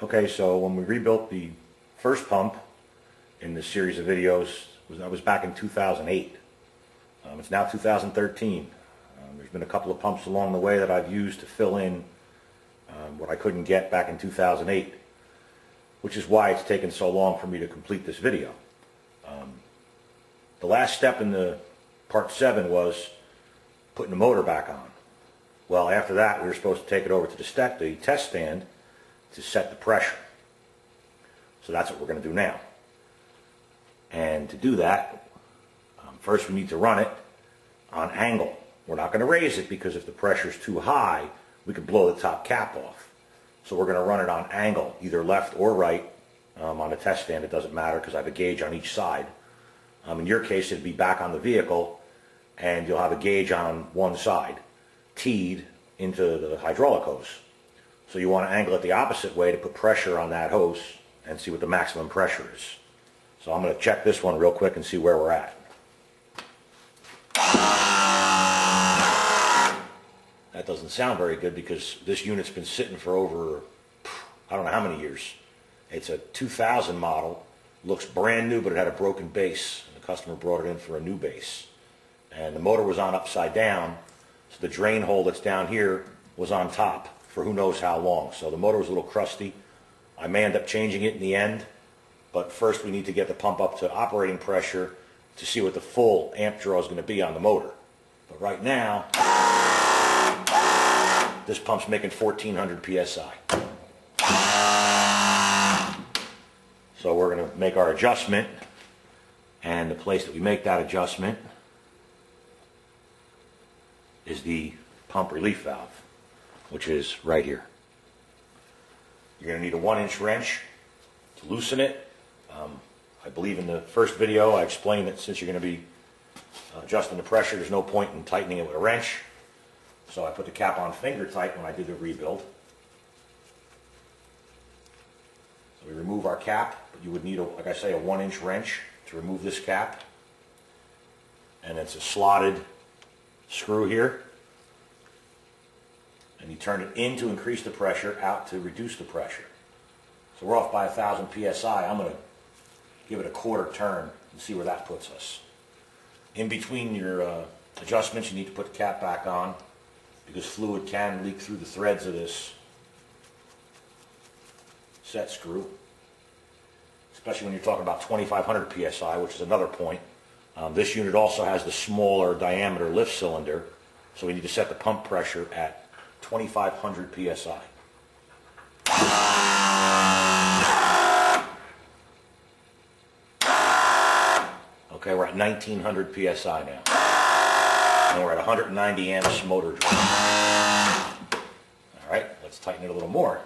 Okay, so when we rebuilt the first pump in this series of videos, that was back in 2008. It's now 2013. There's been a couple of pumps along the way that I've used to fill in what I couldn't get back in 2008, which is why it's taken so long for me to complete this video. The last step in the part 7 was putting the motor back on. Well, after that, we were supposed to take it over to the test stand to set the pressure. So that's what we're going to do now. And to do that, first we need to run it on angle. We're not going to raise it because if the pressure is too high, we could blow the top cap off. So we're going to run it on angle, either left or right. On the test stand, it doesn't matter because I have a gauge on each side. In your case, it'd be back on the vehicle, and you'll have a gauge on one side, teed into the hydraulic hose. So you want to angle it the opposite way to put pressure on that hose and see what the maximum pressure is. So I'm going to check this one real quick and see where we're at. That doesn't sound very good because this unit's been sitting for over, I don't know how many years. It's a 2000 model, looks brand new, but it had a broken base. The customer brought it in for a new base. And the motor was on upside down, so the drain hole that's down here was on top for who knows how long. So the motor was a little crusty. I may end up changing it in the end, but first we need to get the pump up to operating pressure to see what the full amp draw is going to be on the motor. But right now, this pump's making 1400 psi. So we're going to make our adjustment, and the place that we make that adjustment is the pump relief valve, which is right here. You're going to need a 1-inch wrench to loosen it. I believe in the first video I explained that since you're going to be adjusting the pressure, there's no point in tightening it with a wrench. So I put the cap on finger tight when I did the rebuild. So we remove our cap, but you would need, like I say, a 1-inch wrench to remove this cap. And it's a slotted screw here. And you turn it in to increase the pressure, out to reduce the pressure. So we're off by 1000 psi. I'm going to give it a quarter turn and see where that puts us. In between your adjustments, you need to put the cap back on because fluid can leak through the threads of this set screw, especially when you're talking about 2500 psi, which is another point. This unit also has the smaller diameter lift cylinder, so we need to set the pump pressure at 2500 psi. Okay, we're at 1900 psi now. And we're at 190 amps motor draw. All right, let's tighten it a little more.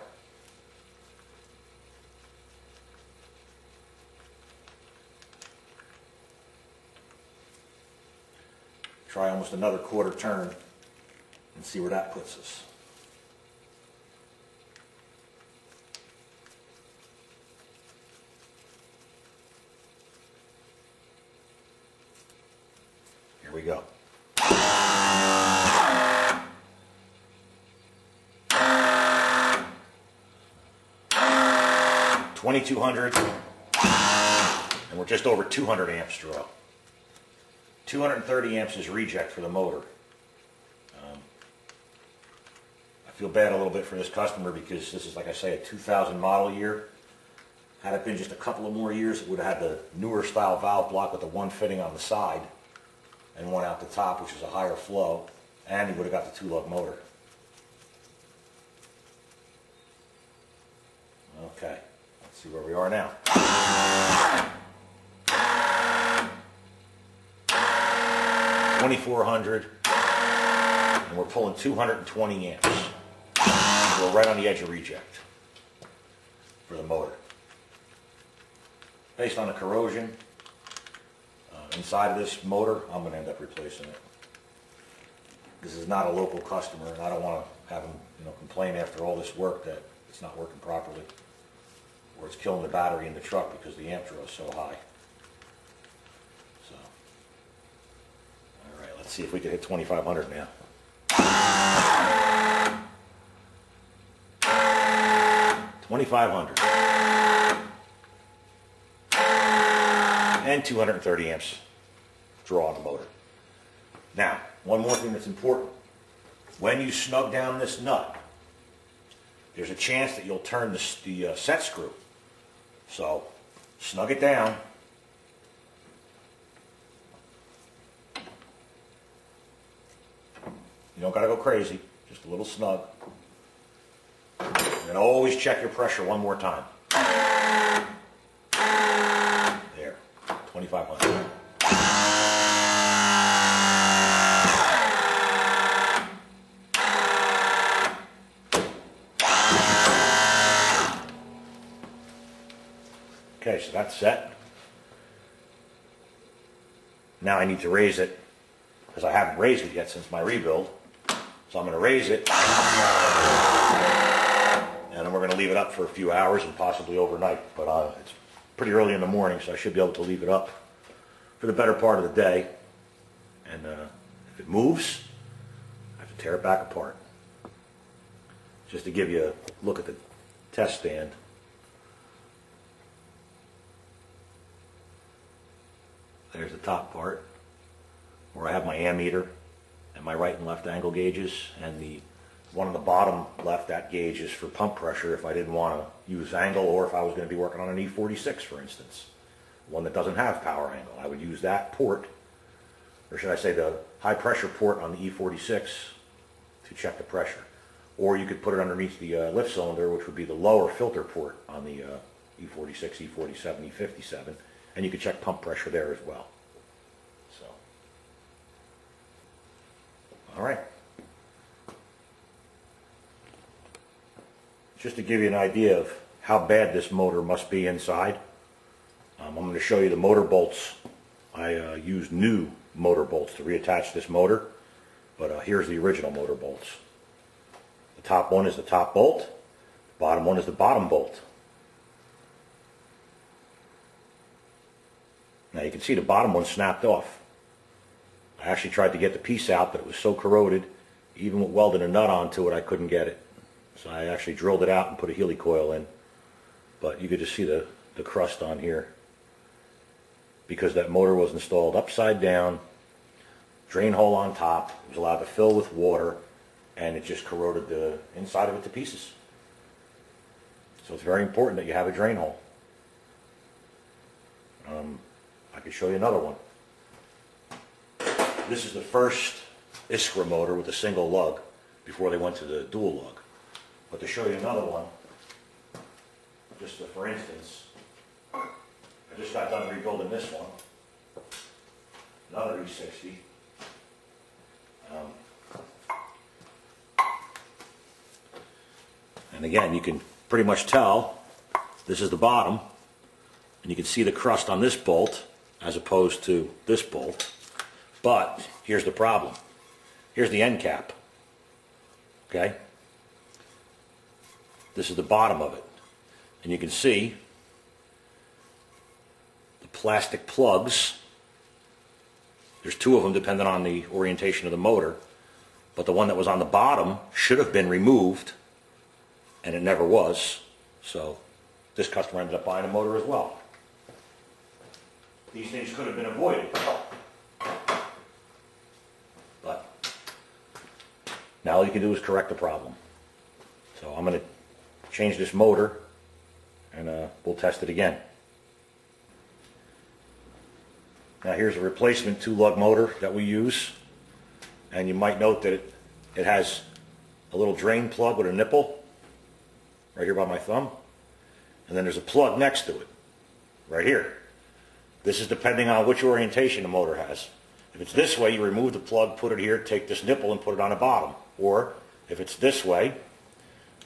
Try almost another quarter turn and see where that puts us. Here we go. 2200, and we're just over 200 amps draw. 230 amps is reject for the motor. I feel bad a little bit for this customer because this is, like I say, a 2000 model year. Had it been just a couple of more years, it would have had the newer style valve block with the one fitting on the side and one out the top, which is a higher flow, and he would have got the 2-lug motor. Okay, let's see where we are now. 2400, and we're pulling 220 amps. We're right on the edge of reject for the motor. Based on the corrosion inside of this motor, I'm going to end up replacing it. This is not a local customer, and I don't want to have them, complain after all this work that it's not working properly, or it's killing the battery in the truck because the amp draw is so high. So, all right, let's see if we can hit 2500 now. 2500. 2,500. And 230 amps draw on the motor. Now, one more thing that's important. When you snug down this nut, there's a chance that you'll turn the set screw. So, snug it down. You don't got to go crazy, just a little snug. And always check your pressure one more time. There, 2,500. Okay, so that's set. Now I need to raise it, because I haven't raised it yet since my rebuild. So I'm going to raise it, and then we're going to leave it up for a few hours and possibly overnight. But it's pretty early in the morning, so I should be able to leave it up for the better part of the day. And if it moves, I have to tear it back apart. Just to give you a look at the test stand. There's the top part, where I have my ammeter and my right and left angle gauges, and the one on the bottom left, that gauge is for pump pressure if I didn't want to use angle, or if I was going to be working on an E-46, for instance, one that doesn't have power angle. I would use that port, or should I say the high pressure port on the E-46 to check the pressure. Or you could put it underneath the lift cylinder, which would be the lower filter port on the E-46, E-47, E-57, and you could check pump pressure there as well. So, all right. Just to give you an idea of how bad this motor must be inside, I'm going to show you the motor bolts. I used new motor bolts to reattach this motor, but here's the original motor bolts. The top one is the top bolt, the bottom one is the bottom bolt. Now you can see the bottom one snapped off. I actually tried to get the piece out, but it was so corroded, even with welding a nut onto it, I couldn't get it. So I actually drilled it out and put a helicoil in. But you could just see the crust on here, because that motor was installed upside down, drain hole on top. It was allowed to fill with water, and it just corroded the inside of it to pieces. So it's very important that you have a drain hole. I could show you another one. This is the first Iskra motor with a single lug before they went to the dual lug. But to show you another one, just for instance, I just got done rebuilding this one, another E-60. And again, you can pretty much tell this is the bottom, and you can see the crust on this bolt as opposed to this bolt. But here's the problem. Here's the end cap. Okay? This is the bottom of it. And you can see the plastic plugs. There's two of them depending on the orientation of the motor. But the one that was on the bottom should have been removed, and it never was. So this customer ended up buying a motor as well. These things could have been avoided. But now all you can do is correct the problem. So I'm going to change this motor, and we'll test it again. Now here's a replacement 2-lug motor that we use, and you might note that it has a little drain plug with a nipple right here by my thumb, and then there's a plug next to it right here. This is depending on which orientation the motor has. If it's this way, you remove the plug, put it here, take this nipple and put it on the bottom. Or if it's this way,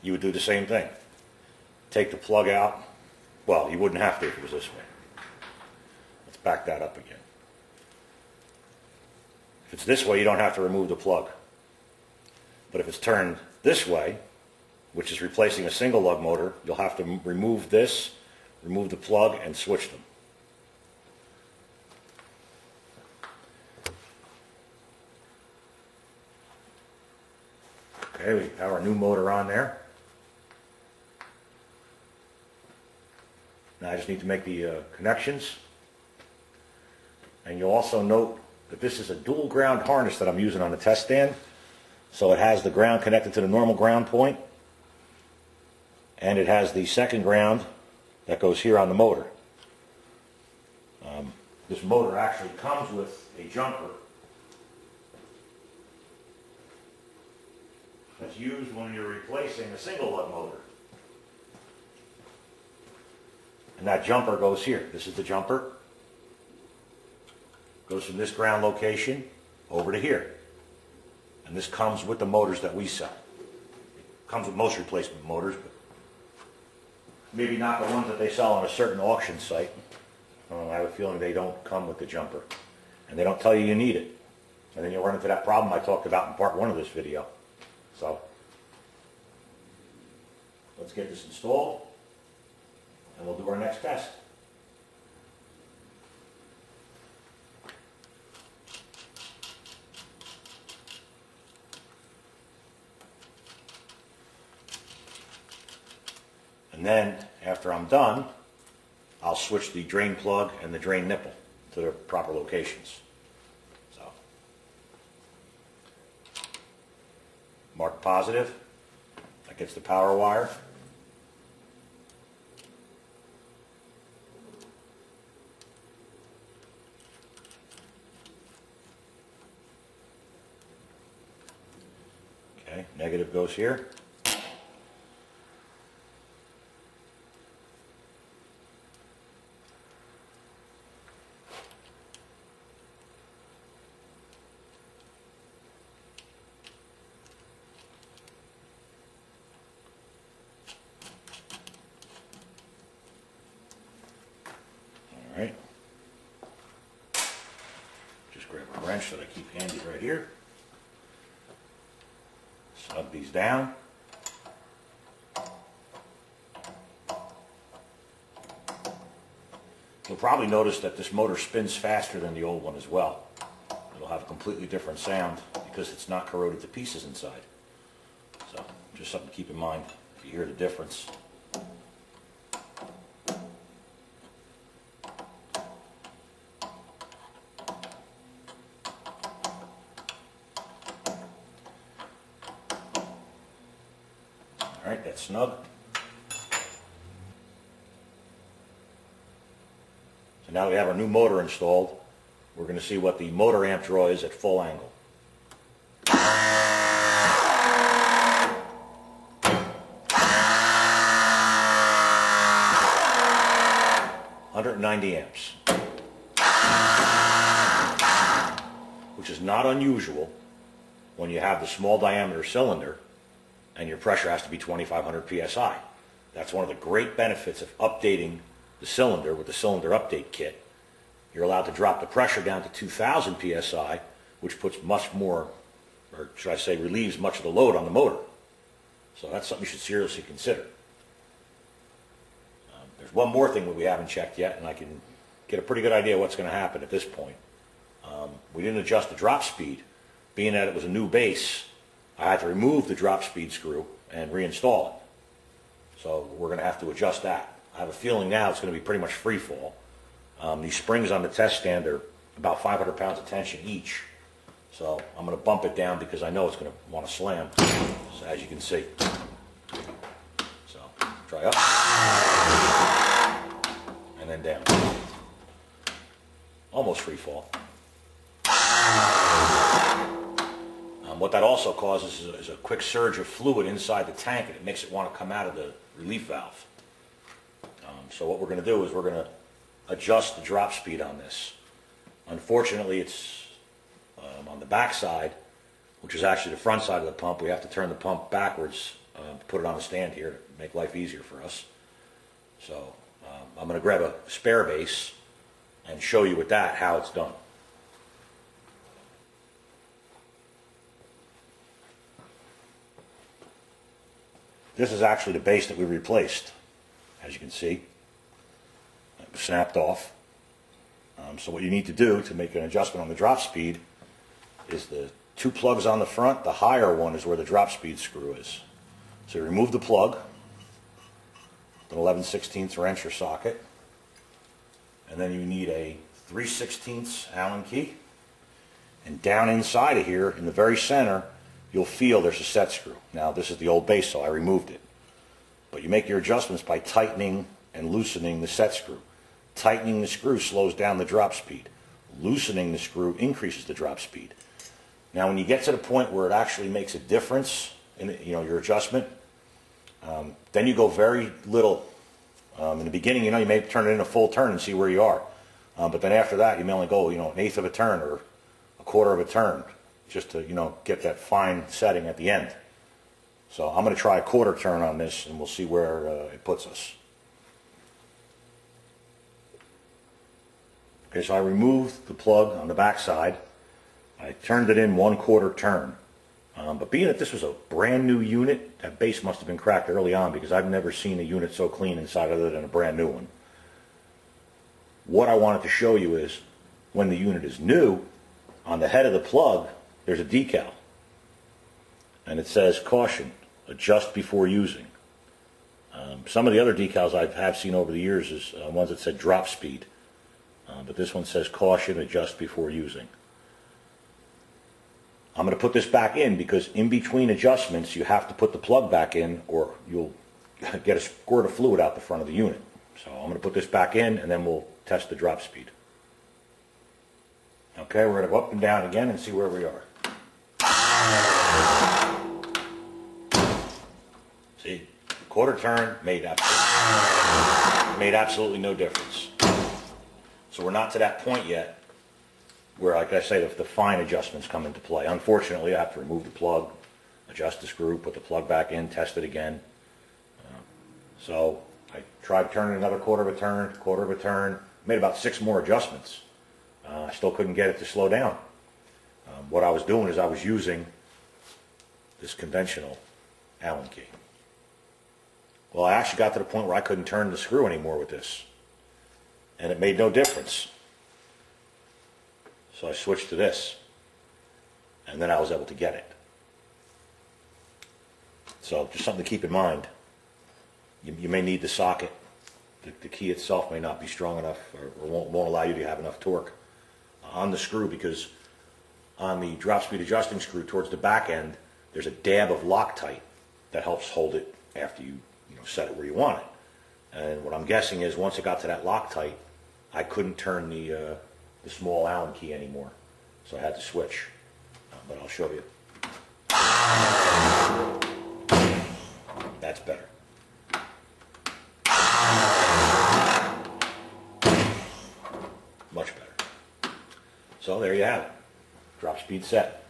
you would do the same thing. Take the plug out. Well, you wouldn't have to if it was this way. Let's back that up again. If it's this way, you don't have to remove the plug. But if it's turned this way, which is replacing a single lug motor, you'll have to remove this, remove the plug, and switch them. Okay, we have our new motor on there. Now I just need to make the connections. And you'll also note that this is a dual ground harness that I'm using on the test stand. So it has the ground connected to the normal ground point, and it has the second ground that goes here on the motor. This motor actually comes with a jumper that's used when you're replacing a single lug motor. And that jumper goes here. This is the jumper. Goes from this ground location over to here. And this comes with the motors that we sell. Comes with most replacement motors, but maybe not the ones that they sell on a certain auction site. I have a feeling they don't come with the jumper. And they don't tell you you need it. And then you'll run into that problem I talked about in part 1 of this video. So, let's get this installed, and we'll do our next test. And then, after I'm done, I'll switch the drain plug and the drain nipple to their proper locations. So, mark positive. That gets the power wire. Okay, negative goes here. All right. Just grab a wrench that I keep handy right here. Snug these down. You'll probably notice that this motor spins faster than the old one as well. It'll have a completely different sound because it's not corroded to pieces inside. So, just something to keep in mind if you hear the difference. All right, that's snug. So now we have our new motor installed. We're going to see what the motor amp draw is at full angle. 190 amps, which is not unusual when you have the small diameter cylinder and your pressure has to be 2,500 psi. That's one of the great benefits of updating the cylinder with the cylinder update kit. You're allowed to drop the pressure down to 2,000 psi, which puts much more, or should I say, relieves much of the load on the motor. So that's something you should seriously consider. There's one more thing that we haven't checked yet, and I can get a pretty good idea what's going to happen at this point. We didn't adjust the drop speed. Being that it was a new base, I had to remove the drop speed screw and reinstall it. So we're going to have to adjust that. I have a feeling now it's going to be pretty much free fall. These springs on the test stand are about 500 pounds of tension each. So I'm going to bump it down because I know it's going to want to slam, so as you can see. So try up and then down. Almost free fall. What that also causes is a quick surge of fluid inside the tank, and it makes it want to come out of the relief valve. So what we're going to do is we're going to adjust the drop speed on this. Unfortunately, it's on the back side, which is actually the front side of the pump. We have to turn the pump backwards, put it on a stand here to make life easier for us. So I'm going to grab a spare base and show you with that how it's done. This is actually the base that we replaced, as you can see. It was snapped off. So what you need to do to make an adjustment on the drop speed is the two plugs on the front. The higher one is where the drop speed screw is. So you remove the plug, an 11/16 wrench or socket, And then you need a 3/16 Allen key. And down inside of here, in the very center, you'll feel there's a set screw. Now, this is the old base, so I removed it. But you make your adjustments by tightening and loosening the set screw. Tightening the screw slows down the drop speed. Loosening the screw increases the drop speed. Now, when you get to the point where it actually makes a difference in your adjustment, then you go very little. In the beginning, you may turn it in a full turn and see where you are. But then after that, you may only go, an eighth of a turn or a quarter of a turn, just to, get that fine setting at the end. So I'm going to try a quarter turn on this, and we'll see where it puts us. Okay, so I removed the plug on the back side. I turned it in 1/4 turn. But being that this was a brand new unit, that base must have been cracked early on, because I've never seen a unit so clean inside other than a brand new one. What I wanted to show you is, when the unit is new, on the head of the plug, there's a decal. And it says, "Caution, adjust before using." Some of the other decals I have seen over the years is ones that said drop speed. But this one says, "Caution, adjust before using." I'm going to put this back in because in between adjustments you have to put the plug back in, or you'll get a squirt of fluid out the front of the unit. So I'm going to put this back in, and then we'll test the drop speed. Okay, we're going to go up and down again and see where we are. See, quarter turn made absolutely no difference. So we're not to that point yet where, like I say, the fine adjustments come into play. Unfortunately, I have to remove the plug, adjust the screw, put the plug back in, test it again. So I tried turning another quarter of a turn, made about 6 more adjustments. I still couldn't get it to slow down. What I was doing is I was using this conventional Allen key. Well, I actually got to the point where I couldn't turn the screw anymore with this, and it made no difference. So I switched to this, and then I was able to get it. So just something to keep in mind. You may need the socket. The key itself may not be strong enough, or won't allow you to have enough torque on the screw, because on the drop speed adjusting screw towards the back end, there's a dab of Loctite that helps hold it after you set it where you want it. And what I'm guessing is, once it got to that Loctite, I couldn't turn the small Allen key anymore, so I had to switch. But I'll show you. That's better. Much better. So there you have it. Drop speed set.